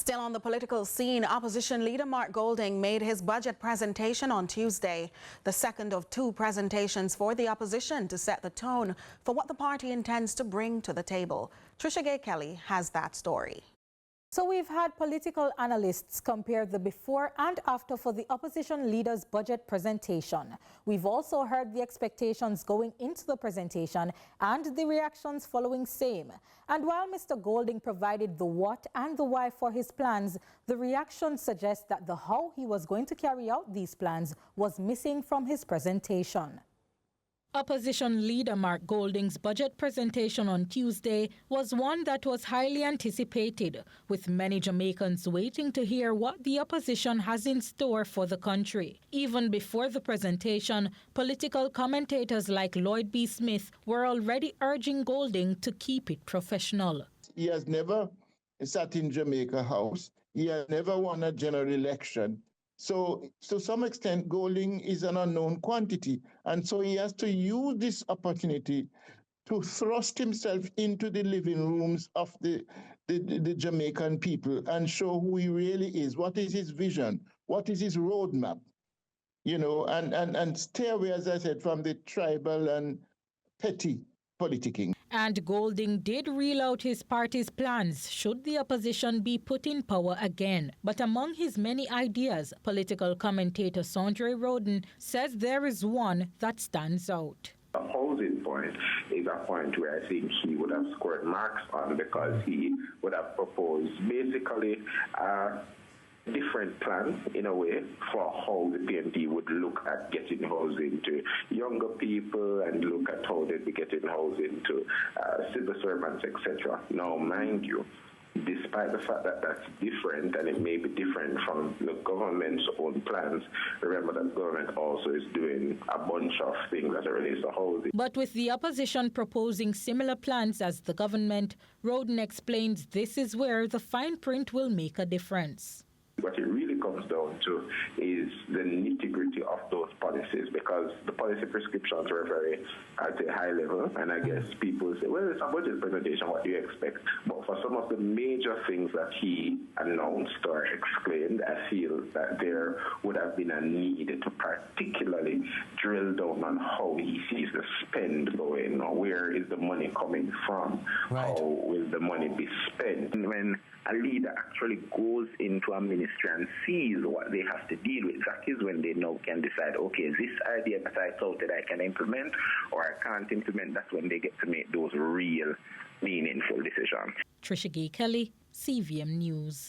Still on the political scene, opposition leader Mark Golding made his budget presentation on Tuesday, the second of two presentations for the opposition to set the tone for what the party intends to bring to the table. Trishagaye has that story. So we've had political analysts compare the before and after for the opposition leader's budget presentation. We've also heard the expectations going into the presentation and the reactions following same. And while Mr. Golding provided the what and the why for his plans, the reactions suggest that the how he was going to carry out these plans was missing from his presentation. Opposition leader Mark Golding's budget presentation on Tuesday was one that was highly anticipated, with many Jamaicans waiting to hear what the opposition has in store for the country. Even before the presentation, political commentators like Lloyd B. Smith were already urging Golding to keep it professional. He has never sat in Jamaica House. He has never won a general election. So to some extent, Golding is an unknown quantity. And so he has to use this opportunity to thrust himself into the living rooms of the Jamaican people and show who he really is. What is his vision? What is his roadmap? You know, and stay away, as I said, from the tribal and petty politicking. And Golding did reel out his party's plans should the opposition be put in power again. But among his many ideas, political commentator Sandre Rhoden says there is one that stands out. The housing point is a point where I think he would have scored marks on, because he would have proposed basically different plans in a way for how the PNP would look at getting housing to younger people and look at how they'd be getting housing to civil servants, etc. Now, mind you, despite the fact that that's different, and it may be different from the government's own plans, remember that the government also is doing a bunch of things as it relates to housing. But with the opposition proposing similar plans as the government, Rhoden explains this is where the fine print will make a difference. What it really comes down to is the nitty-gritty of those policies, because the policy prescriptions were very, at a high level, and I guess people say, well, it's a budget presentation, what do you expect? But for some of the major things that he announced or explained, I feel that there would have been a need to particularly drill down on how he sees the spend going, or where is the money coming from, How will the money be spent. And when a leader actually goes into a ministry and sees what they have to deal with, that is when they now can decide, okay, this idea that I thought that I can implement or I can't implement. That's when they get to make those real, meaningful decisions. Trishagaye, CVM News.